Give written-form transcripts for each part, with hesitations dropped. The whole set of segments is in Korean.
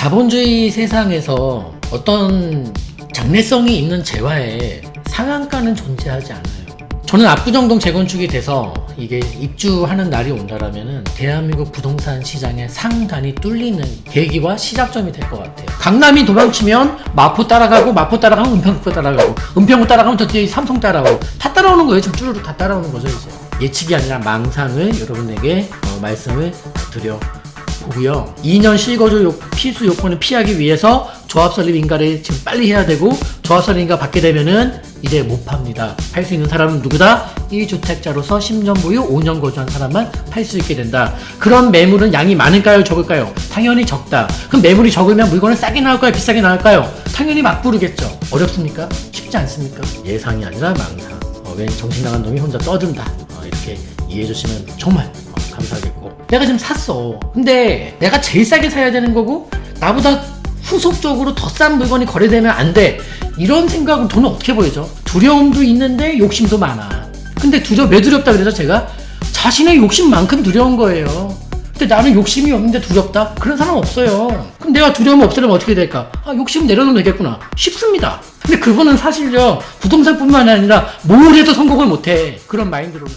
자본주의 세상에서 어떤 장래성이 있는 재화에 상한가는 존재하지 않아요. 저는 압구정동 재건축이 돼서 이게 입주하는 날이 온다라면은 대한민국 부동산 시장의 상단이 뚫리는 계기와 시작점이 될 것 같아요. 강남이 도망치면 마포 따라가고, 마포 따라가면 은평구 따라가고, 은평구 따라가면 저 뒤에 삼성 따라가고, 다 따라오는 거예요. 지금 쭈루루 다 따라오는 거죠, 이제. 예측이 아니라 망상을 여러분에게 말씀을 드려보고요. 2년 실거주 필수 요건을 피하기 위해서 조합 설립 인가를 지금 빨리 해야 되고, 조합 설립 인가 받게 되면은 이제 못 팝니다. 팔 수 있는 사람은 누구다? 1주택자로서 10년 보유 5년 거주한 사람만 팔 수 있게 된다. 그런 매물은 양이 많을까요? 적을까요? 당연히 적다. 그럼 매물이 적으면 물건은 싸게 나올까요? 비싸게 나올까요? 당연히 맞부르겠죠. 어렵습니까? 쉽지 않습니까? 예상이 아니라 망상. 왜 정신 나간 놈이 혼자 떠든다. 이렇게 이해해 주시면 정말 감사하겠고. 내가 지금 샀어. 근데 내가 제일 싸게 사야 되는 거고, 나보다 후속적으로 더 싼 물건이 거래되면 안 돼. 이런 생각은 저는 어떻게 보이죠? 두려움도 있는데 욕심도 많아. 근데 왜 두렵다 그래서 제가 자신의 욕심만큼 두려운 거예요. 근데 나는 욕심이 없는데 두렵다? 그런 사람 없어요. 그럼 내가 두려움 없애려면 어떻게 될까? 욕심 내려놓으면 되겠구나. 쉽습니다. 근데 그분은 사실요, 부동산뿐만 아니라 뭘 해도 성공을 못해. 그런 마인드로는.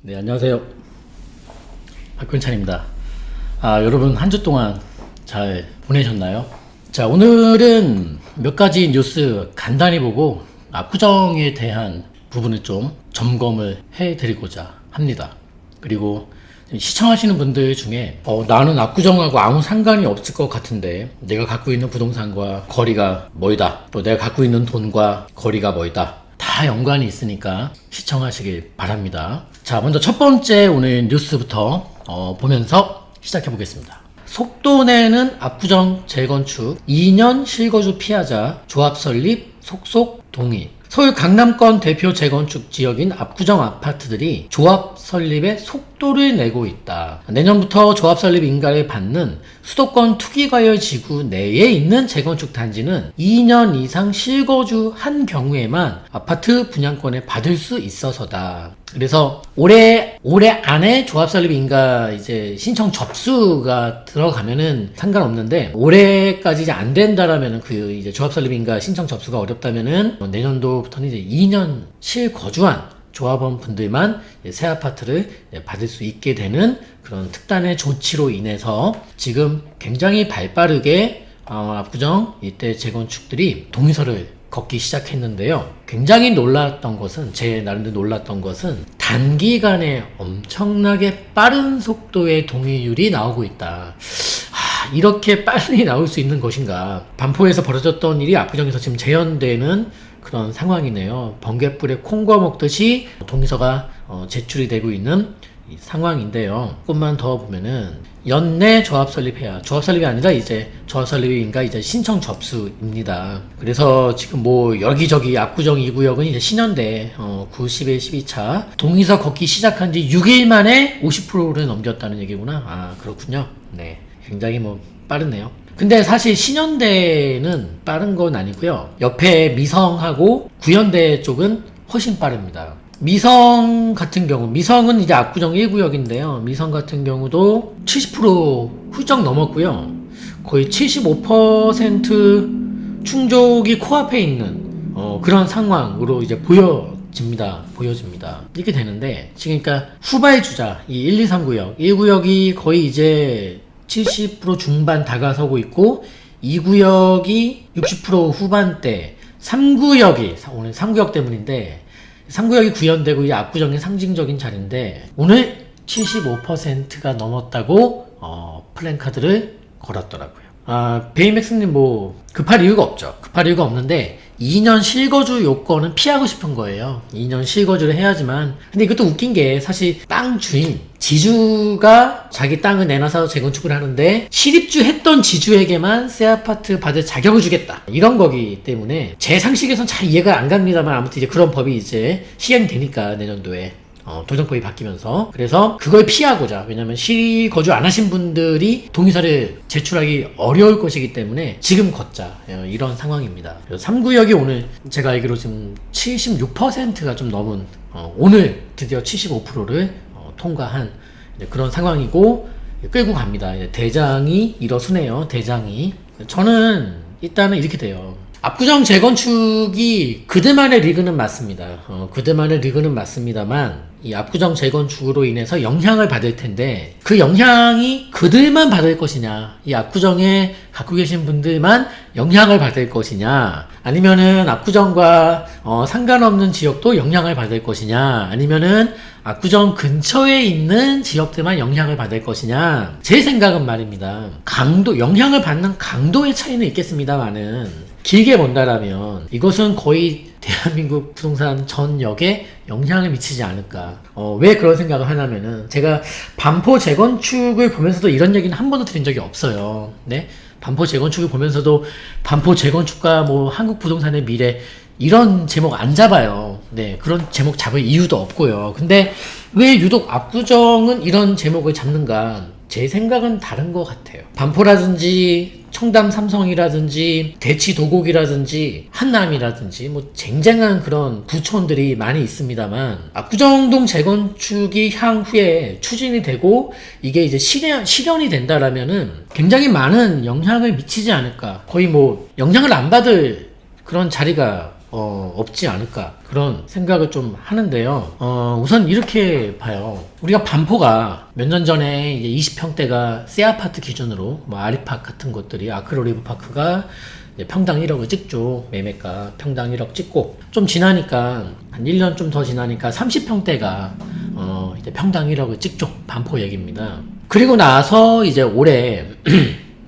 네, 안녕하세요. 박근찬입니다. 여러분 한 주 동안 잘 보내셨나요? 자, 오늘은 몇 가지 뉴스 간단히 보고 압구정에 대한 부분을 좀 점검을 해드리고자 합니다. 그리고 시청하시는 분들 중에 나는 압구정하고 아무 상관이 없을 것 같은데 내가 갖고 있는 부동산과 거리가 멀다, 또 내가 갖고 있는 돈과 거리가 멀다, 다 연관이 있으니까 시청하시길 바랍니다. 자, 먼저 첫 번째 오늘 뉴스부터 보면서 시작해 보겠습니다. 속도 내는 압구정 재건축 2년 실거주 피하자 조합 설립 속속 동의. 서울 강남권 대표 재건축 지역인 압구정 아파트들이 조합 설립에 속도를 내고 있다. 내년부터 조합 설립 인가를 받는 수도권 투기과열 지구 내에 있는 재건축 단지는 2년 이상 실거주한 경우에만 아파트 분양권을 받을 수 있어서다. 그래서 올해 안에 조합 설립 인가 이제 신청 접수가 들어가면은 상관없는데, 올해까지 이제 안 된다라면은 그 이제 조합 설립 인가 신청 접수가 어렵다면은 내년도부터는 이제 2년 실거주한 조합원 분들만 새 아파트를 받을 수 있게 되는 그런 특단의 조치로 인해서 지금 굉장히 발빠르게 압구정 이때 재건축들이 동의서를 걷기 시작했는데요. 굉장히 놀랐던 것은, 제 나름대로 놀랐던 것은 단기간에 엄청나게 빠른 속도의 동의율이 나오고 있다. 이렇게 빨리 나올 수 있는 것인가. 반포에서 벌어졌던 일이 압구정에서 지금 재현되는 그런 상황이네요. 번갯불에 콩과 먹듯이 동의서가 제출이 되고 있는 이 상황인데요. 조금만 더 보면은 연내 조합 설립해야, 조합 설립이 아니라 이제 조합 설립인가 이제 신청 접수입니다. 그래서 지금 뭐 여기저기 압구정 2구역은 이제 신현대 9, 11, 12차 동의서 걷기 시작한 지 6일 만에 50%를 넘겼다는 얘기구나. 그렇군요. 네, 굉장히 뭐 빠르네요. 근데 사실 신현대는 빠른 건 아니고요. 옆에 미성하고 구현대 쪽은 훨씬 빠릅니다. 미성 같은 경우, 미성은 이제 압구정 1구역인데요. 미성 같은 경우도 70% 훌쩍 넘었고요. 거의 75% 충족이 코앞에 있는 그런 상황으로 이제 보여집니다. 이렇게 되는데, 지금 그러니까 후발 주자, 이 1, 2, 3구역, 1구역이 거의 이제 70% 중반 다가서고 있고, 2구역이 60% 후반대, 3구역이, 오늘 3구역 때문인데, 3구역이 구현되고 이 압구정의 상징적인 자리인데, 오늘 75%가 넘었다고 플랜카드를 걸었더라고요. 베이맥스님 뭐 급할 이유가 없죠. 급할 이유가 없는데 2년 실거주 요건은 피하고 싶은 거예요. 2년 실거주를 해야지만. 근데 이것도 웃긴 게, 사실 땅 주인 지주가 자기 땅을 내놔서 재건축을 하는데 실입주 했던 지주에게만 새 아파트 받을 자격을 주겠다, 이런 거기 때문에 제 상식에선 잘 이해가 안 갑니다만, 아무튼 이제 그런 법이 이제 시행되니까 내년도에 도정법이 바뀌면서, 그래서 그걸 피하고자, 왜냐면 실거주 안 하신 분들이 동의서를 제출하기 어려울 것이기 때문에 지금 걷자, 이런 상황입니다. 3구역이 오늘 제가 알기로 지금 76%가 좀 넘은, 오늘 드디어 75%를 통과한 그런 상황이고, 끌고 갑니다. 대장이 일어서네요. 대장이. 저는 일단은 이렇게 돼요. 압구정 재건축이 그들만의 리그는 맞습니다. 그들만의 리그는 맞습니다만 이 압구정 재건축으로 인해서 영향을 받을 텐데 그 영향이 그들만 받을 것이냐, 이 압구정에 갖고 계신 분들만 영향을 받을 것이냐, 아니면은 압구정과 상관없는 지역도 영향을 받을 것이냐, 아니면은 압구정 근처에 있는 지역들만 영향을 받을 것이냐. 제 생각은 말입니다. 영향을 받는 강도의 차이는 있겠습니다만은 길게 본다라면 이것은 거의 대한민국 부동산 전역에 영향을 미치지 않을까. 왜 그런 생각을 하냐면은 제가 반포 재건축을 보면서도 이런 얘기는 한 번도 드린 적이 없어요. 네? 반포 재건축을 보면서도 반포 재건축과 뭐 한국 부동산의 미래 이런 제목 안 잡아요. 네, 그런 제목 잡을 이유도 없고요. 근데 왜 유독 압구정은 이런 제목을 잡는가? 제 생각은 다른 것 같아요. 반포라든지 청담 삼성이라든지 대치 도곡이라든지 한남이라든지 뭐 쟁쟁한 그런 부촌들이 많이 있습니다만 압구정동 재건축이 향후에 추진이 되고 이게 이제 실현이 된다라면은 굉장히 많은 영향을 미치지 않을까. 거의 뭐 영향을 안 받을 그런 자리가 없지 않을까 그런 생각을 좀 하는데요. 우선 이렇게 봐요. 우리가 반포가 몇 년 전에 이제 20평대가 새 아파트 기준으로 뭐 아리팍 같은 것들이 아크로리브파크가 평당 1억을 찍죠. 매매가 평당 1억 찍고 좀 지나니까 한 1년 좀 더 지나니까 30평대가 이제 평당 1억을 찍죠. 반포 얘기입니다. 그리고 나서 이제 올해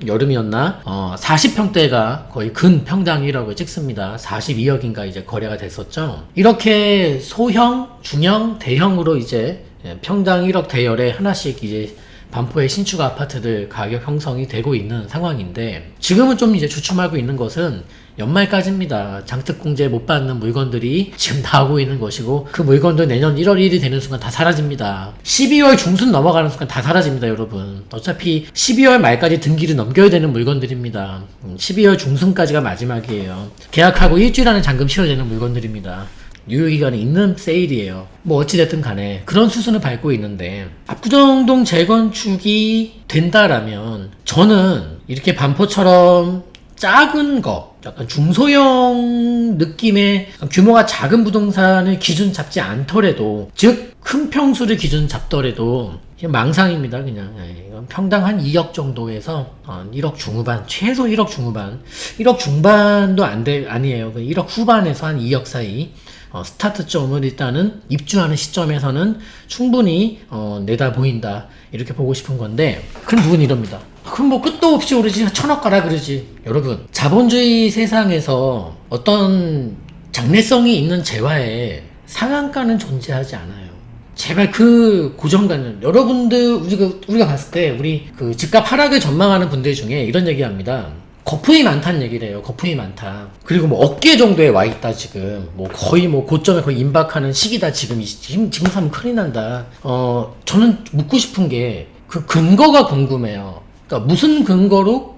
여름이었나? 40평대가 거의 근 평당 1억을 찍습니다. 42억인가 이제 거래가 됐었죠. 이렇게 소형, 중형, 대형으로 이제 평당 1억 대열에 하나씩 이제 반포의 신축 아파트들 가격 형성이 되고 있는 상황인데 지금은 좀 이제 주춤하고 있는 것은 연말까지입니다. 장특공제 못 받는 물건들이 지금 나오고 있는 것이고 그 물건들 내년 1월 1일이 되는 순간 다 사라집니다. 12월 중순 넘어가는 순간 다 사라집니다, 여러분. 어차피 12월 말까지 등기를 넘겨야 되는 물건들입니다. 12월 중순까지가 마지막이에요. 계약하고 일주일 안에 잔금 치러야 되는 물건들입니다. 유효기간이 있는 세일이에요. 뭐 어찌됐든 간에 그런 수순을 밟고 있는데 압구정동 재건축이 된다라면 저는 이렇게 반포처럼 작은 거, 약간 중소형 느낌의 규모가 작은 부동산을 기준 잡지 않더라도, 즉 큰 평수를 기준 잡더라도 망상입니다. 그냥 이건 평당 한 2억 정도에서 1억 중후반, 최소 1억 중후반, 1억 중반도 아니에요. 1억 후반에서 한 2억 사이 스타트점을 일단은 입주하는 시점에서는 충분히 내다 보인다 이렇게 보고 싶은 건데, 그럼 누군 이럽니다. 그럼 뭐 끝도 없이 오르지 1000억 가라 그러지. 여러분, 자본주의 세상에서 어떤 장래성이 있는 재화에 상한가는 존재하지 않아요. 제발 그 고정관념, 여러분들 우리가 봤을 때 우리 그 집값 하락을 전망하는 분들 중에 이런 얘기합니다. 거품이 많다는 얘기를 해요. 거품이 많다. 그리고 뭐 어깨 정도에 와 있다 지금. 뭐 거의 뭐 고점에 거의 임박하는 시기다 지금. 지금 사면 큰일 난다. 저는 묻고 싶은 게 그 근거가 궁금해요. 그러니까 무슨 근거로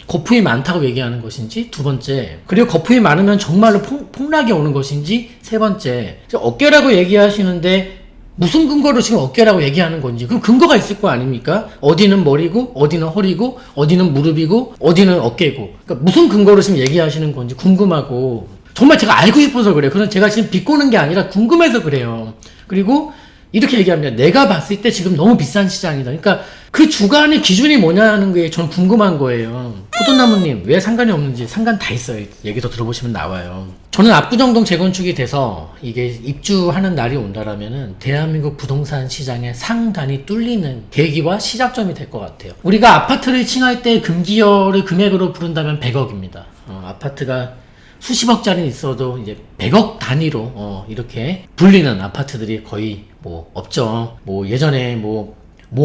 거품이 많다고 얘기하는 것인지, 두 번째, 그리고 거품이 많으면 정말로 폭락이 오는 것인지, 세 번째, 어깨라고 얘기하시는데 무슨 근거로 지금 어깨라고 얘기하는 건지. 그럼 근거가 있을 거 아닙니까? 어디는 머리고, 어디는 허리고, 어디는 무릎이고, 어디는 어깨고. 그러니까 무슨 근거로 지금 얘기하시는 건지 궁금하고, 정말 제가 알고 싶어서 그래요. 그래서 제가 지금 비꼬는 게 아니라 궁금해서 그래요. 그리고 이렇게 얘기합니다. 내가 봤을 때 지금 너무 비싼 시장이다. 그러니까 그 주간의 기준이 뭐냐는 게 저는 궁금한 거예요. 포도나무님, 왜 상관이 없는지 상관 다 있어요. 얘기 더 들어보시면 나와요. 저는 압구정동 재건축이 돼서 이게 입주하는 날이 온다라면은 대한민국 부동산 시장에 상단이 뚫리는 계기와 시작점이 될 것 같아요. 우리가 아파트를 칭할 때 금기어를 금액으로 부른다면 100억입니다. 아파트가 수십억짜리 있어도 이제 100억 단위로 이렇게 불리는 아파트들이 거의 뭐 없죠. 뭐 예전에 모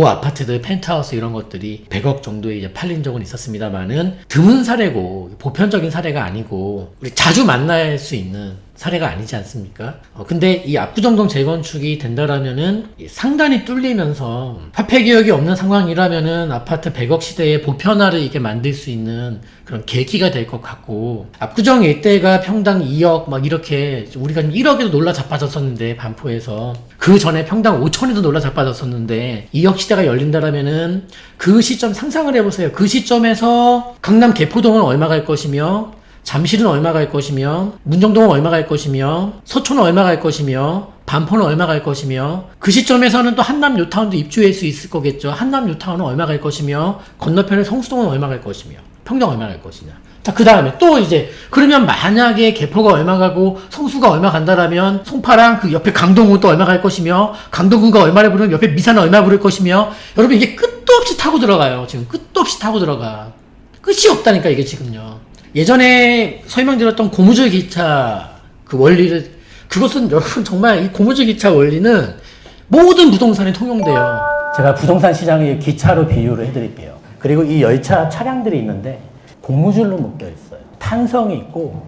아파트들 펜트하우스 이런 것들이 100억 정도에 이제 팔린 적은 있었습니다만은 드문 사례고 보편적인 사례가 아니고 우리 자주 만날 수 있는 사례가 아니지 않습니까? 근데 이 압구정동 재건축이 된다라면은 상단이 뚫리면서 화폐개혁이 없는 상황이라면은 아파트 100억 시대의 보편화를 이렇게 만들 수 있는 그런 계기가 될 것 같고, 압구정 일대가 평당 2억 막 이렇게 우리가 1억에도 놀라 자빠졌었는데, 반포에서 그 전에 평당 5천에도 놀라 자빠졌었는데 2억 시대가 열린다라면은 그 시점 상상을 해보세요. 그 시점에서 강남 개포동은 얼마 갈 것이며, 잠실은 얼마 갈 것이며, 문정동은 얼마 갈 것이며, 서초는 얼마 갈 것이며, 반포는 얼마 갈 것이며, 그 시점에서는 또 한남 뉴타운도 입주할 수 있을 거겠죠. 한남 뉴타운은 얼마 갈 것이며, 건너편에 성수동은 얼마 갈 것이며, 평당 얼마 갈 것이냐. 자, 그 다음에 또 이제 그러면 만약에 개포가 얼마 가고 성수가 얼마 간다라면 송파랑 그 옆에 강동구 또 얼마 갈 것이며, 강동구가 얼마를 부르면 옆에 미사는 얼마 부를 것이며, 여러분 이게 끝도 없이 타고 들어가요. 지금 끝도 없이 타고 들어가. 끝이 없다니까 이게 지금요. 예전에 설명드렸던 고무줄 기차 그 원리를, 그것은 여러분 정말 이 고무줄 기차 원리는 모든 부동산에 통용돼요. 제가 부동산 시장을 기차로 비유를 해드릴게요. 그리고 이 열차 차량들이 있는데 고무줄로 묶여 있어요. 탄성이 있고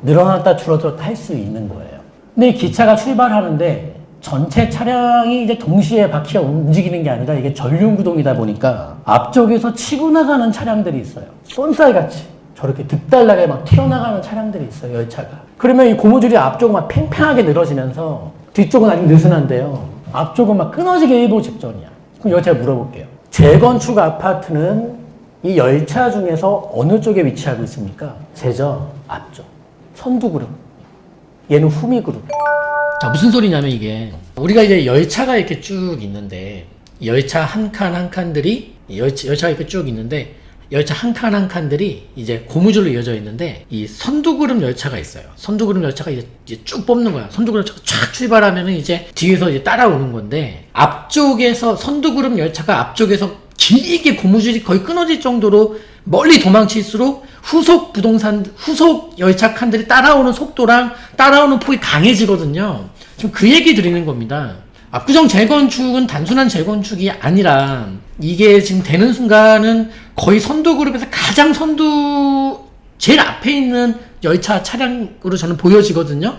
늘어났다 줄어들었다 할 수 있는 거예요. 근데 이 기차가 출발하는데 전체 차량이 이제 동시에 바퀴가 움직이는 게 아니라 이게 전륜구동이다 보니까 앞쪽에서 치고 나가는 차량들이 있어요. 쏜살같이. 저렇게 득달나게 막 튀어나가는 차량들이 있어요, 열차가. 그러면 이 고무줄이 앞쪽은 막 팽팽하게 늘어지면서 뒤쪽은 아직 느슨한데요. 앞쪽은 막 끊어지게 일보 직전이야. 그럼 여기 제가 물어볼게요. 재건축 아파트는 이 열차 중에서 어느 쪽에 위치하고 있습니까? 제저 앞쪽. 선두그룹. 얘는 후미그룹. 자, 무슨 소리냐면 이게, 우리가 이제 열차가 이렇게 쭉 있는데, 열차 한 칸 한 칸들이, 열차가 이렇게 쭉 있는데, 열차 한 칸 한 칸들이 이제 고무줄로 이어져 있는데, 이 선두그룹 열차가 있어요. 선두그룹 열차가 이제 쭉 뽑는 거야. 선두그룹 열차가 쫙 출발하면은 이제 뒤에서 이제 따라오는 건데, 앞쪽에서 선두그룹 열차가 앞쪽에서 길게 고무줄이 거의 끊어질 정도로 멀리 도망칠수록 후속 열차 칸들이 따라오는 속도랑 따라오는 폭이 강해지거든요. 지금 그 얘기 드리는 겁니다. 압구정 재건축은 단순한 재건축이 아니라 이게 지금 되는 순간은 거의 선두그룹에서 가장 제일 앞에 있는 열차 차량으로 저는 보여지거든요.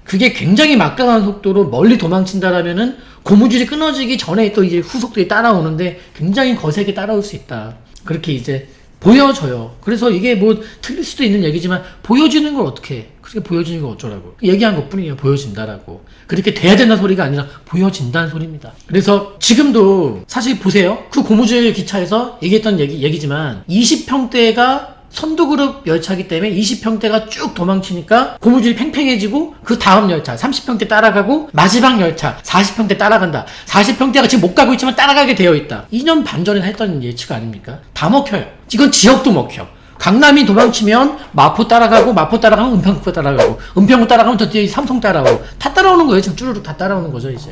그게 굉장히 막강한 속도로 멀리 도망친다라면은 고무줄이 끊어지기 전에 또 이제 후속들이 따라오는데 굉장히 거세게 따라올 수 있다. 그렇게 이제 보여져요. 그래서 이게 뭐 틀릴 수도 있는 얘기지만 보여지는 걸 어떻게 해? 그렇게 보여지는 걸 어쩌라고. 얘기한 것 뿐이에요. 보여진다라고. 그렇게 돼야 된다는 소리가 아니라 보여진다는 소리입니다. 그래서 지금도 사실 보세요. 그 고무줄 기차에서 얘기했던 얘기지만 20평대가 선두그룹 열차기 때문에 20평대가 쭉 도망치니까 고무줄이 팽팽해지고, 그 다음 열차 30평대 따라가고, 마지막 열차 40평대 따라간다. 40평대가 지금 못 가고 있지만 따라가게 되어 있다. 2년 반 전에 했던 예측 아닙니까? 다 먹혀요. 이건 지역도 먹혀. 강남이 도망치면 마포 따라가고, 마포 따라가면 은평구 따라가고, 은평구 따라가면 더 뒤에 삼성 따라가고, 다 따라오는 거예요. 지금 쭈루룩 다 따라오는 거죠 이제.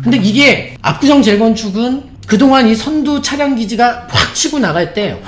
근데 이게 압구정 재건축은 그동안 이 선두 차량 기지가 확 치고 나갈 때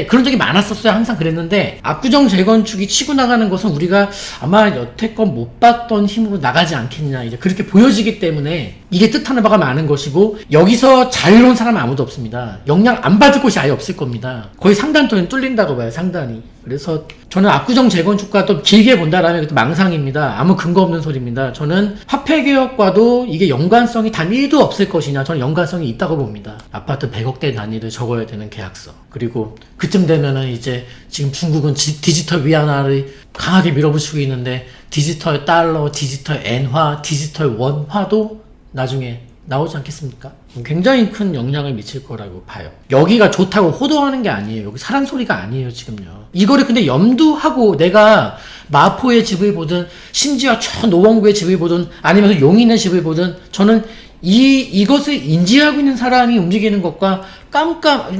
그런 적이 많았었어요. 항상 그랬는데, 압구정 재건축이 치고 나가는 것은 우리가 아마 여태껏 못 봤던 힘으로 나가지 않겠냐, 이제 그렇게 보여지기 때문에 이게 뜻하는 바가 많은 것이고, 여기서 자유로운 사람은 아무도 없습니다. 영향 안 받을 곳이 아예 없을 겁니다. 거의 상단부터는 뚫린다고 봐요, 상단이. 그래서 저는 압구정 재건축과 또 길게 본다라면 그것도 망상입니다. 아무 근거 없는 소리입니다. 저는 화폐개혁과도 이게 연관성이 단 1도 없을 것이냐, 저는 연관성이 있다고 봅니다. 아파트 100억대 단위를 적어야 되는 계약서. 그리고 그쯤 되면은 이제 지금 중국은 디지털 위안화를 강하게 밀어붙이고 있는데, 디지털 달러, 디지털 엔화, 디지털 원화도 나중에 나오지 않겠습니까? 굉장히 큰 영향을 미칠 거라고 봐요. 여기가 좋다고 호도하는 게 아니에요. 여기 사람 소리가 아니에요, 지금요. 이거를 근데 염두하고 내가 마포의 집을 보든, 심지어 저 노원구의 집을 보든, 아니면 용인의 집을 보든, 저는 이것을 인지하고 있는 사람이 움직이는 것과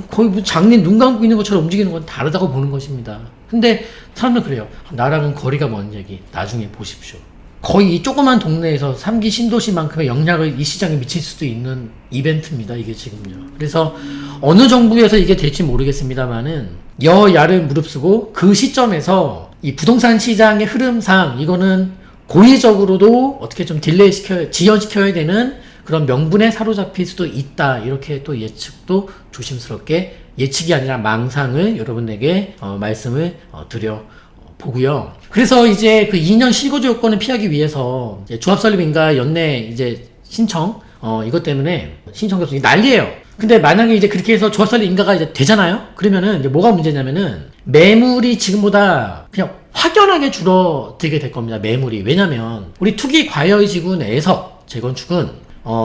거의 뭐 장님 눈 감고 있는 것처럼 움직이는 건 다르다고 보는 것입니다. 근데 사람들은 그래요. 나랑은 거리가 먼 얘기, 나중에 보십시오. 거의 이 조그만 동네에서 3기 신도시만큼의 영향을 이 시장에 미칠 수도 있는 이벤트입니다, 이게 지금요. 그래서 어느 정부에서 이게 될지 모르겠습니다만은 여야를 무릅쓰고 그 시점에서 이 부동산 시장의 흐름상 이거는 고의적으로도 어떻게 좀 지연시켜야 되는 그런 명분에 사로잡힐 수도 있다. 이렇게 또 예측도 조심스럽게, 예측이 아니라 망상을 여러분에게 말씀을 드려 보고요. 그래서 이제 그 2년 실거주 요건을 피하기 위해서 이제 조합 설립 인가 연내 이제 신청 이것 때문에 신청 접수이 난리예요. 근데 만약에 이제 그렇게 해서 조합 설립 인가가 이제 되잖아요. 그러면은 이제 뭐가 문제냐면은 매물이 지금보다 그냥 확연하게 줄어들게 될 겁니다. 매물이. 왜냐면 우리 투기 과열지구 내에서 재건축은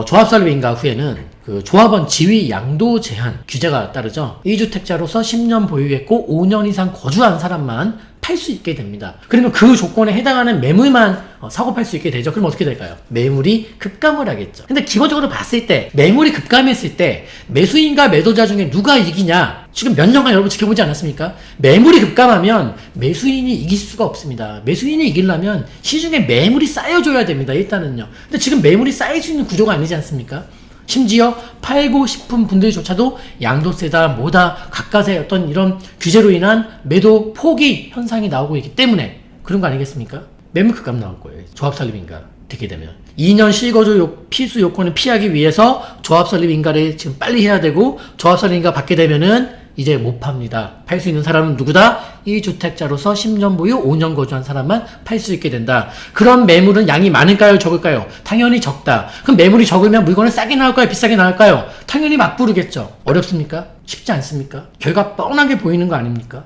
조합 설립 인가 후에는 그 조합원 지위 양도 제한 규제가 따르죠. 2주택자로서 10년 보유했고 5년 이상 거주한 사람만 팔 수 있게 됩니다. 그러면 그 조건에 해당하는 매물만 사고 팔 수 있게 되죠. 그럼 어떻게 될까요? 매물이 급감을 하겠죠. 근데 기본적으로 봤을 때 매물이 급감했을 때 매수인과 매도자 중에 누가 이기냐? 지금 몇 년간 여러분 지켜보지 않았습니까? 매물이 급감하면 매수인이 이길 수가 없습니다. 매수인이 이기려면 시중에 매물이 쌓여줘야 됩니다. 일단은요. 근데 지금 매물이 쌓일 수 있는 구조가 아니지 않습니까? 심지어 팔고 싶은 분들조차도 양도세다 뭐다 각각의 어떤 이런 규제로 인한 매도 포기 현상이 나오고 있기 때문에 그런 거 아니겠습니까? 매물 급감 나올 거예요. 조합 설립 인가 되게 되면 2년 실거주 필수 요건을 피하기 위해서 조합 설립 인가를 지금 빨리 해야 되고 조합 설립 인가 받게 되면은 이제 못 팝니다. 팔 수 있는 사람은 누구다? 1주택자로서 10년 보유 5년 거주한 사람만 팔 수 있게 된다. 그런 매물은 양이 많을까요? 적을까요? 당연히 적다. 그럼 매물이 적으면 물건은 싸게 나올까요? 비싸게 나올까요? 당연히 맞부르겠죠. 어렵습니까? 쉽지 않습니까? 결과 뻔하게 보이는 거 아닙니까?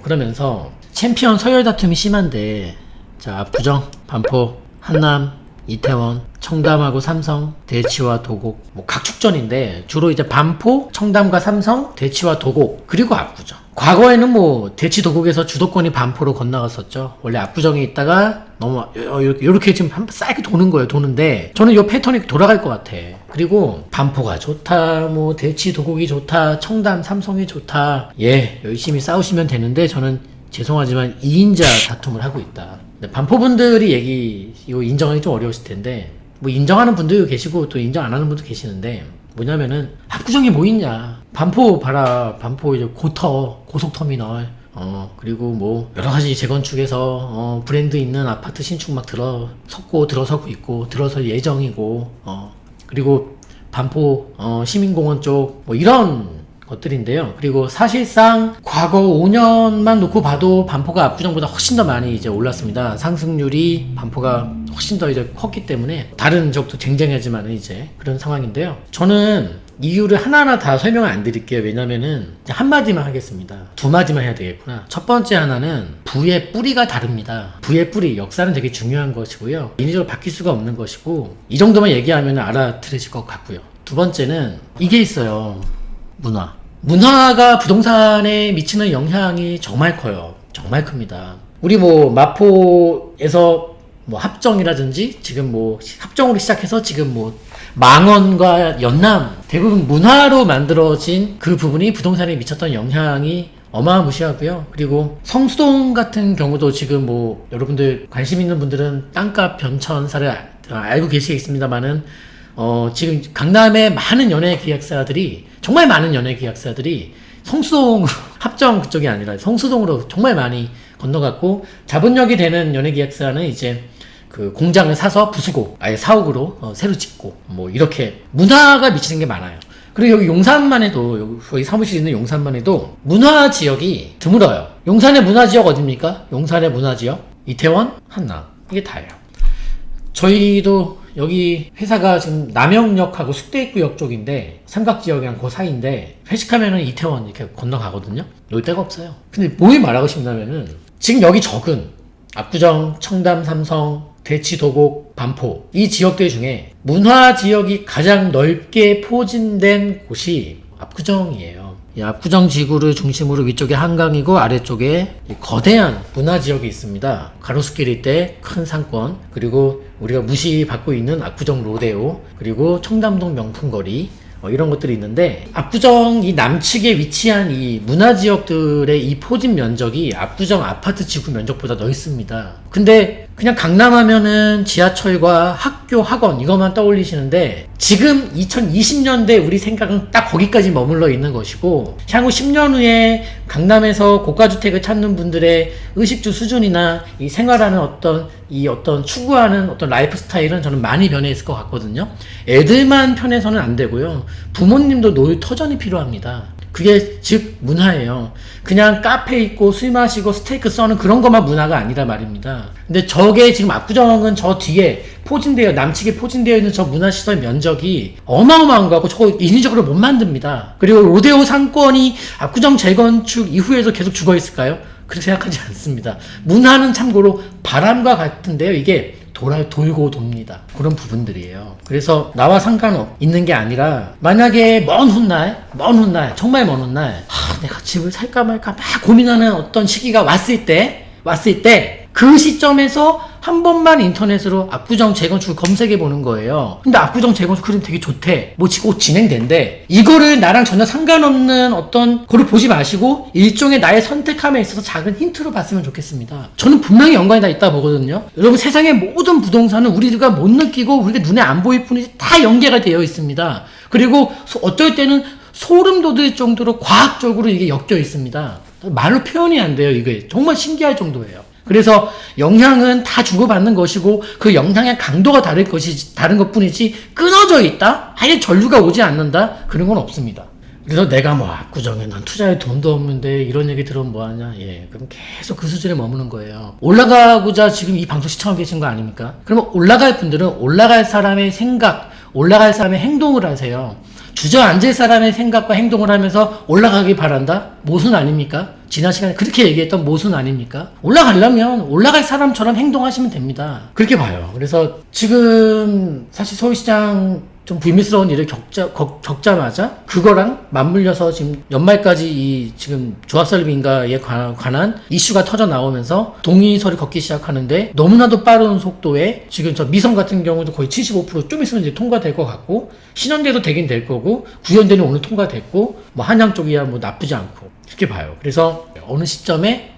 그러면서 챔피언 서열 다툼이 심한데 자 압구정, 반포, 한남, 이태원, 청담하고 삼성, 대치와 도곡 뭐 각축전인데 주로 이제 반포, 청담과 삼성, 대치와 도곡 그리고 압구정. 과거에는 뭐 대치 도곡에서 주도권이 반포로 건너갔었죠. 원래 압구정에 있다가 너무 이렇게 지금 쌓이게 도는 거예요. 도는데 저는 이 패턴이 돌아갈 것 같아. 그리고 반포가 좋다, 뭐 대치 도곡이 좋다, 청담 삼성이 좋다. 예, 열심히 싸우시면 되는데 저는 죄송하지만 2인자 다툼을 하고 있다. 반포분들이 이거 인정하기 좀 어려우실 텐데 뭐 인정하는 분들도 계시고 또 인정 안 하는 분도 계시는데 뭐냐면은 압구정이 뭐 있냐. 반포 봐라. 반포 이제 고속터미널 그리고 뭐 여러 가지 재건축에서 브랜드 있는 아파트 신축 막 들어서고 있고 들어설 예정이고 그리고 반포 시민공원 쪽 뭐 이런 것들인데요. 그리고 사실상 과거 5년만 놓고 봐도 반포가 압구정보다 훨씬 더 많이 이제 올랐습니다. 상승률이 반포가 훨씬 더 이제 컸기 때문에 다른 지역도 쟁쟁하지만 이제 그런 상황인데요. 저는 이유를 하나하나 다 설명을 안 드릴게요. 왜냐면은 한마디만 하겠습니다. 두 마디만 해야 되겠구나. 첫 번째 하나는 부의 뿌리가 다릅니다. 부의 뿌리, 역사는 되게 중요한 것이고요. 인위적으로 바뀔 수가 없는 것이고 이 정도만 얘기하면 알아들으실 것 같고요. 두 번째는 이게 있어요. 문화가 부동산에 미치는 영향이 정말 커요. 정말 큽니다. 우리 뭐 마포에서 뭐 합정이라든지 지금 뭐 합정으로 시작해서 지금 뭐 망원과 연남 대부분 문화로 만들어진 그 부분이 부동산에 미쳤던 영향이 어마무시하고요. 그리고 성수동 같은 경우도 지금 뭐 여러분들 관심 있는 분들은 땅값 변천사를 알고 계시겠습니다만은 지금 강남의 많은 연예계약사들이 정말 많은 연예계약사들이 성수동 합정 그쪽이 아니라 성수동으로 정말 많이 건너갔고 자본력이 되는 연예계약사는 이제 그 공장을 사서 부수고 아예 사옥으로 새로 짓고 뭐 이렇게 문화가 미치는 게 많아요. 그리고 여기 용산만 해도 여기 사무실 있는 용산만 해도 문화 지역이 드물어요. 용산의 문화 지역 어딥니까? 용산의 문화 지역 이태원, 한남 이게 다예요. 저희도 여기 회사가 지금 남영역하고 숙대입구역 쪽인데 삼각지역이랑 그 사이인데 회식하면은 이태원 이렇게 건너가거든요. 놀 데가 없어요. 근데 뭘 말하고 싶냐면은 지금 여기 적은 압구정, 청담, 삼성, 대치, 도곡, 반포 이 지역들 중에 문화 지역이 가장 넓게 포진된 곳이 압구정이에요. 이 압구정 지구를 중심으로 위쪽에 한강이고 아래쪽에 거대한 문화 지역이 있습니다. 가로수길일 때 큰 상권, 그리고 우리가 무시받고 있는 압구정 로데오, 그리고 청담동 명품거리 이런 것들이 있는데 압구정 이 남측에 위치한 이 문화 지역들의 이 포진 면적이 압구정 아파트 지구 면적보다 넓습니다. 근데 그냥 강남 하면은 지하철과 학교, 학원 이것만 떠올리시는데 지금 2020년대 우리 생각은 딱 거기까지 머물러 있는 것이고 향후 10년 후에 강남에서 고가주택을 찾는 분들의 의식주 수준이나 이 생활하는 어떤 추구하는 어떤 라이프 스타일은 저는 많이 변해 있을 것 같거든요. 애들만 편해서는 안 되고요. 부모님도 노후 터전이 필요합니다. 그게 즉 문화예요. 그냥 카페 있고 술 마시고 스테이크 써는 그런 것만 문화가 아니라 말입니다. 근데 저게 지금 압구정은 저 뒤에 남측에 포진되어 있는 저 문화시설 면적이 어마어마한 거고 저거 인위적으로 못 만듭니다. 그리고 로데오 상권이 압구정 재건축 이후에도 계속 죽어 있을까요? 그렇게 생각하지 않습니다. 문화는 참고로 바람과 같은데요. 이게 돌고 돕니다. 그런 부분들이에요. 그래서 나와 상관있는 게 아니라 만약에 먼 훗날 정말 먼 훗날 내가 집을 살까 말까 막 고민하는 어떤 시기가 왔을 때 그 시점에서 한 번만 인터넷으로 압구정 재건축을 검색해 보는 거예요. 근데 압구정 재건축 그림 되게 좋대. 곧 진행된대. 이거를 나랑 전혀 상관없는 어떤 거를 보지 마시고 일종의 나의 선택함에 있어서 작은 힌트로 봤으면 좋겠습니다. 저는 분명히 연관이 다 있다 보거든요. 여러분 세상의 모든 부동산은 우리가 못 느끼고 우리가 눈에 안 보일 뿐이지 다 연계가 되어 있습니다. 그리고 어떨 때는 소름 돋을 정도로 과학적으로 이게 엮여 있습니다. 말로 표현이 안 돼요. 이게 정말 신기할 정도예요. 그래서 영향은 다 주고받는 것이고 그 영향의 강도가 다른 것 뿐이지 끊어져 있다? 아예 전류가 오지 않는다? 그런 건 없습니다. 그래서 내가 압구정에 난 투자할 돈도 없는데 이런 얘기 들으면 뭐하냐? 그럼 계속 그 수준에 머무는 거예요. 올라가고자 지금 이 방송 시청하고 계신 거 아닙니까? 그러면 올라갈 분들은 올라갈 사람의 생각, 올라갈 사람의 행동을 하세요. 주저앉을 사람의 생각과 행동을 하면서 올라가길 바란다? 모순 아닙니까? 지난 시간에 그렇게 얘기했던 모순 아닙니까? 올라가려면 올라갈 사람처럼 행동하시면 됩니다. 그렇게 봐요. 그래서 지금 사실 서울시장 좀 불미스러운 일을 겪자마자 그거랑 맞물려서 지금 연말까지 지금 조합설립인가에 관한 이슈가 터져 나오면서 동의서를 걷기 시작하는데 너무나도 빠른 속도에 지금 저 미성 같은 경우도 거의 75% 좀 있으면 이제 통과될 것 같고 신원대도 되긴 될 거고 구현대는 오늘 통과됐고 한양 쪽이야 나쁘지 않고 이렇게 봐요. 그래서 어느 시점에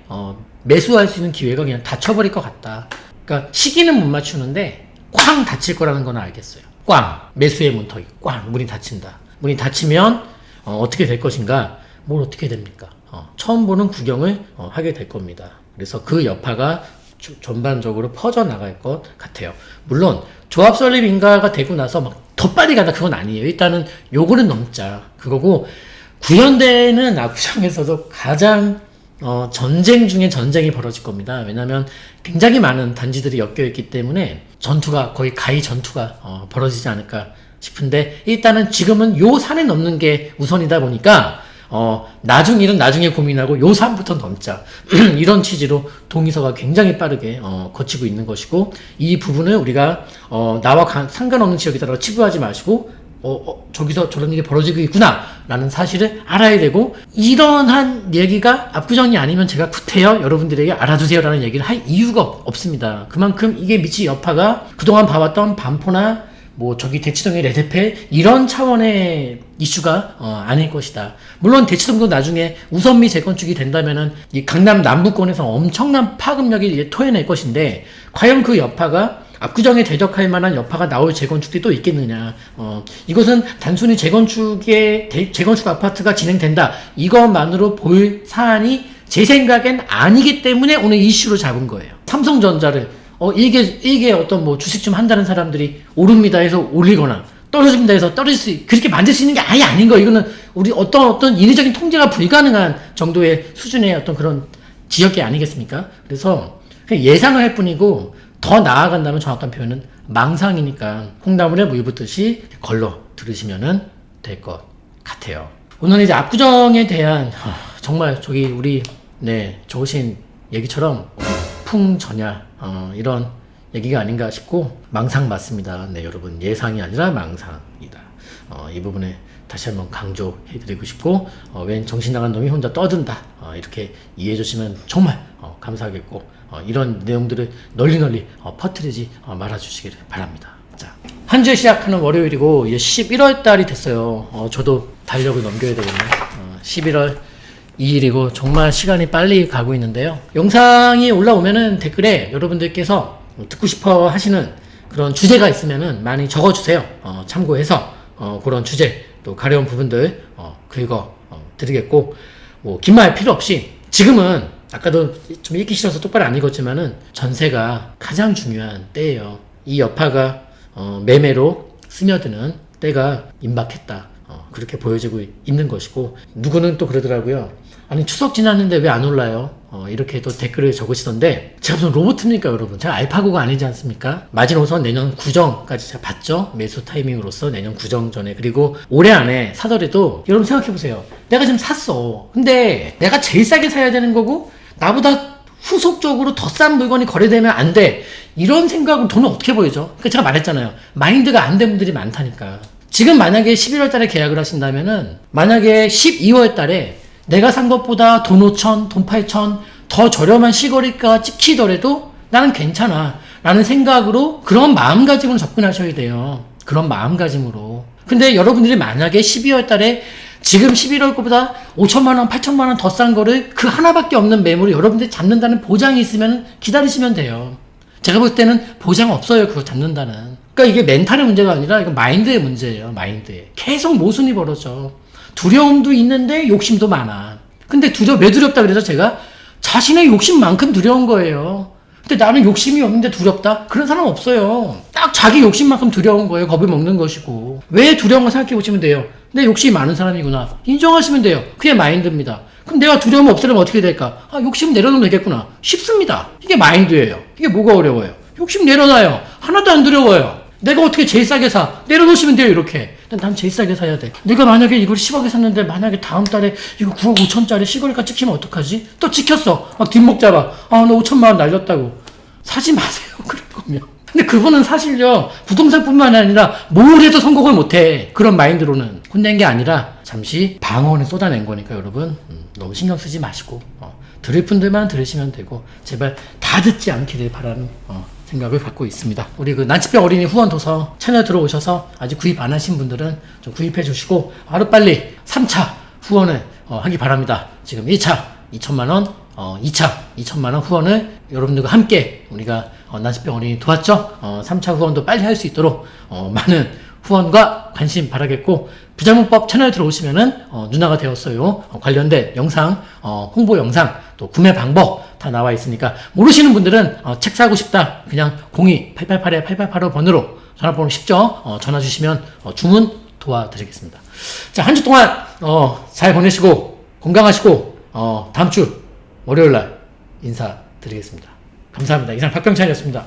매수할 수 있는 기회가 그냥 닫혀버릴 것 같다. 그러니까 시기는 못 맞추는데 쾅 닫힐 거라는 건 알겠어요. 꽝! 매수의 문턱이 꽝! 문이 닫힌다. 문이 닫히면 어떻게 될 것인가? 뭘 어떻게 됩니까? 처음 보는 구경을 하게 될 겁니다. 그래서 그 여파가 전반적으로 퍼져나갈 것 같아요. 물론 조합 설립 인가가 되고 나서 더 빨리 간다 그건 아니에요. 일단은 요거는 넘자 그거고 구현대는 압구정에서도 가장 전쟁 중에 전쟁이 벌어질 겁니다. 왜냐하면 굉장히 많은 단지들이 엮여있기 때문에 거의 가히 전투가 벌어지지 않을까 싶은데 일단은 지금은 요 산에 넘는 게 우선이다 보니까 나중일은 나중에 고민하고 요 산부터 넘자 이런 취지로 동의서가 굉장히 빠르게 거치고 있는 것이고 이 부분을 우리가 나와 상관없는 지역이다라고 치부하지 마시고 저기서 저런 일이 벌어지고 있구나 라는 사실을 알아야 되고 이러한 얘기가 압구정이 아니면 제가 구태여 여러분들에게 알아두세요 라는 얘기를 할 이유가 없습니다. 그만큼 이게 미칠 여파가 그동안 봐왔던 반포나 저기 대치동의 레드페 이런 차원의 이슈가 아닐 것이다. 물론 대치동도 나중에 우선미 재건축이 된다면은 이 강남 남부권에서 엄청난 파급력이 토해낼 것인데 과연 그 여파가 압구정에 대적할 만한 여파가 나올 재건축들이 또 있겠느냐. 이것은 단순히 재건축 아파트가 진행된다. 이것만으로 볼 사안이 제 생각엔 아니기 때문에 오늘 이슈로 잡은 거예요. 삼성전자를, 이게 어떤 주식 좀 한다는 사람들이 오릅니다 해서 올리거나 떨어집니다 해서 그렇게 만들 수 있는 게 아예 아닌 거예요. 이거는 우리 어떤 인위적인 통제가 불가능한 정도의 수준의 어떤 그런 지역이 아니겠습니까? 그래서 그냥 예상을 할 뿐이고 더 나아간다면 정확한 표현은 망상이니까 콩나물에 물 붓듯이 걸러 들으시면 될 것 같아요. 오늘은 이제 압구정에 대한 정말 우리 좋으신 얘기처럼 풍전야 이런 얘기가 아닌가 싶고 망상 맞습니다. 여러분 예상이 아니라 망상이다. 이 부분에 다시 한번 강조해드리고 싶고 웬 정신 나간 놈이 혼자 떠든다 이렇게 이해해 주시면 정말 감사하겠고 이런 내용들을 널리 퍼뜨리지 말아주시길 바랍니다. 자, 한 주에 시작하는 월요일이고 이제 11월 달이 됐어요. 저도 달력을 넘겨야 되겠네. 11월 2일이고 정말 시간이 빨리 가고 있는데요. 영상이 올라오면은 댓글에 여러분들께서 듣고 싶어 하시는 그런 주제가 있으면은 많이 적어주세요. 참고해서 그런 주제 또 가려운 부분들 긁어 드리겠고, 뭐 긴 말 필요 없이 지금은 아까도 좀 읽기 싫어서 똑바로 안 읽었지만은 전세가 가장 중요한 때예요. 이 여파가 매매로 스며드는 때가 임박했다. 그렇게 보여지고 있는 것이고, 누구는 또 그러더라고요. 아니 추석 지났는데 왜 안 올라요? 이렇게 또 댓글을 적으시던데, 제가 무슨 로봇입니까 여러분? 제가 알파고가 아니지 않습니까? 마지노선 내년 구정까지 제가 봤죠. 매수 타이밍으로서 내년 구정 전에. 그리고 올해 안에 사더라도 여러분 생각해보세요. 내가 지금 샀어. 근데 내가 제일 싸게 사야 되는 거고 나보다 후속적으로 더 싼 물건이 거래되면 안 돼. 이런 생각으로 돈을 어떻게 보이죠? 그러니까 제가 말했잖아요. 마인드가 안 된 분들이 많다니까. 지금 만약에 11월 달에 계약을 하신다면은, 만약에 12월 달에 내가 산 것보다 돈 5천, 돈 8천 더 저렴한 시거리가 찍히더라도 나는 괜찮아 라는 생각으로, 그런 마음가짐으로 접근하셔야 돼요. 그런 마음가짐으로. 근데 여러분들이 만약에 12월 달에 지금 11월 거보다 5천만 원, 8천만 원 더 싼 거를 그 하나밖에 없는 매물을 여러분들이 잡는다는 보장이 있으면 기다리시면 돼요. 제가 볼 때는 보장 없어요. 그거 잡는다는. 그러니까 이게 멘탈의 문제가 아니라 이거 마인드의 문제예요. 마인드에. 계속 모순이 벌어져. 두려움도 있는데 욕심도 많아. 근데 왜 두렵다 그래서 제가 자신의 욕심만큼 두려운 거예요. 근데 나는 욕심이 없는데 두렵다? 그런 사람 없어요. 딱 자기 욕심만큼 두려운 거예요. 겁을 먹는 것이고. 왜 두려운 거 생각해 보시면 돼요. 내 욕심이 많은 사람이구나. 인정하시면 돼요. 그게 마인드입니다. 그럼 내가 두려움을 없애려면 어떻게 될까? 욕심 내려놓으면 되겠구나. 쉽습니다. 이게 마인드예요. 이게 뭐가 어려워요? 욕심 내려놔요. 하나도 안 두려워요. 내가 어떻게 제일 싸게 사? 내려놓으시면 돼요, 이렇게. 난 제일 싸게 사야 돼. 내가 만약에 이걸 10억에 샀는데 만약에 다음 달에 이거 9억 5천짜리 시골가 찍히면 어떡하지? 또 찍혔어. 막 뒷목 잡아. 너 5천만 원 날렸다고. 사지 마세요, 그럴 거면. 근데 그분은 사실요, 부동산뿐만 아니라 뭘 해도 성공을 못해. 그런 마인드로는. 혼낸 게 아니라 잠시 방언을 쏟아낸 거니까 여러분, 너무 신경 쓰지 마시고, 들을 분들만 들으시면 되고, 제발 다 듣지 않기를 바라는 생각을 갖고 있습니다. 우리 그 난치병 어린이 후원 도서 채널 들어오셔서 아직 구입 안 하신 분들은 좀 구입해 주시고, 하루빨리 3차 후원을 하기 바랍니다. 지금 1차 2천만 원, 2차 2천만 원 후원을 여러분들과 함께 우리가 난치병 어린이 도왔죠. 3차 후원도 빨리 할 수 있도록 많은 후원과 관심 바라겠고, 비자문법 채널 들어오시면은 누나가 되었어요 관련된 영상, 홍보 영상, 또 구매 방법 다 나와 있으니까, 모르시는 분들은 책 사고 싶다 그냥 02-888-8885번으로 전화번호 쉽죠? 전화 주시면 주문 도와드리겠습니다. 자, 한 주 동안 잘 보내시고 건강하시고 다음 주 월요일날 인사드리겠습니다. 감사합니다. 이상 박병찬이었습니다.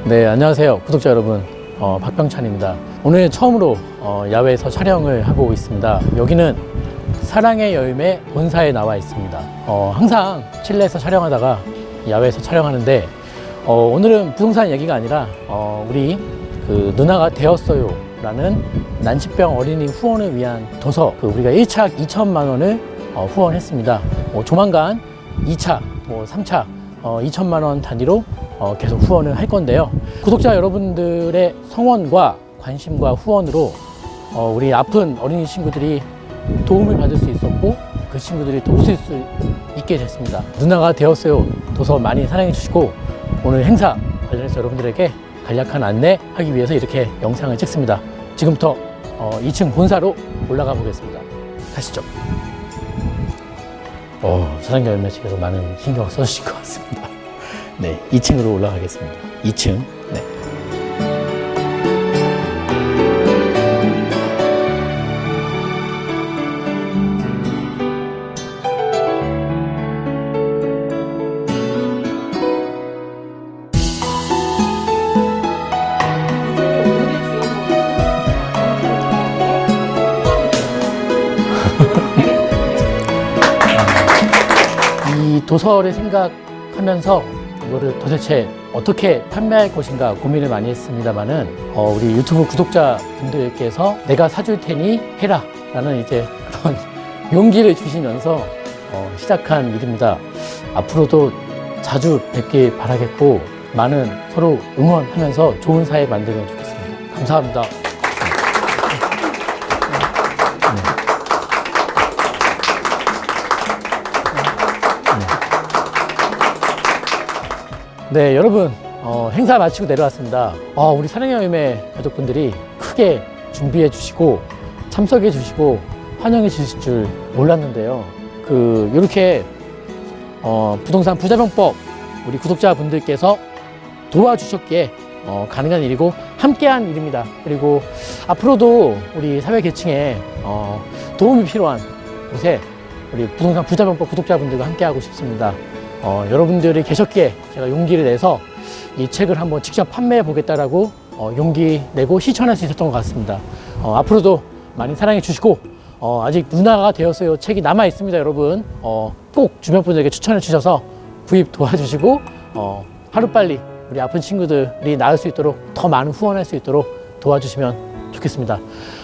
네, 안녕하세요 구독자 여러분, 박병찬입니다. 오늘 처음으로 야외에서 촬영을 하고 있습니다. 여기는 사랑의 열매 본사에 나와 있습니다. 항상 실내에서 촬영하다가 야외에서 촬영하는데, 오늘은 부동산 얘기가 아니라 우리 그 누나가 되었어요 라는 난치병 어린이 후원을 위한 도서, 우리가 1차 2천만 원을 후원했습니다. 조만간 2차, 3차 2천만 원 단위로 계속 후원을 할 건데요. 구독자 여러분들의 성원과 관심과 후원으로 우리 아픈 어린이 친구들이 도움을 받을 수 있었고, 그 친구들이 또 웃을 수 있게 됐습니다. 누나가 되었어요 도서 많이 사랑해 주시고, 오늘 행사 관련해서 여러분들에게 간략한 안내하기 위해서 이렇게 영상을 찍습니다. 지금부터 2층 본사로 올라가 보겠습니다. 가시죠. 사랑의 열매 측에서 많은 신경을 써주신 것 같습니다. 네, 2층으로 올라가겠습니다. 2층. 네. 이 도서를 생각하면서 이거를 도대체 어떻게 판매할 것인가 고민을 많이 했습니다만은 우리 유튜브 구독자분들께서 내가 사줄 테니 해라 라는 이제 그런 용기를 주시면서 시작한 일입니다. 앞으로도 자주 뵙길 바라겠고 많은 서로 응원하면서 좋은 사회 만들면 좋겠습니다. 감사합니다. 네, 여러분 행사 마치고 내려왔습니다. 우리 사랑의 열매 가족분들이 크게 준비해 주시고 참석해 주시고 환영해 주실 줄 몰랐는데요. 이렇게 부동산 부자병법 우리 구독자분들께서 도와주셨기에 가능한 일이고 함께한 일입니다. 그리고 앞으로도 우리 사회 계층에 도움이 필요한 곳에 우리 부동산 부자병법 구독자분들과 함께하고 싶습니다. 여러분들이 계셨기에 제가 용기를 내서 이 책을 한번 직접 판매해 보겠다라고 용기 내고 실천할 수 있었던 것 같습니다. 앞으로도 많이 사랑해 주시고 아직 누나가 되었어요 책이 남아 있습니다. 여러분 꼭 주변 분들에게 추천해 주셔서 구입 도와주시고 하루빨리 우리 아픈 친구들이 나을 수 있도록 더 많은 후원할 수 있도록 도와주시면 좋겠습니다.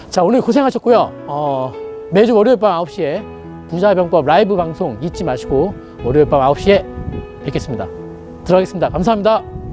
자, 오늘 고생하셨고요. 매주 월요일 밤 9시에 부자병법 라이브 방송 잊지 마시고 월요일 밤 9시에 뵙겠습니다. 들어가겠습니다. 감사합니다.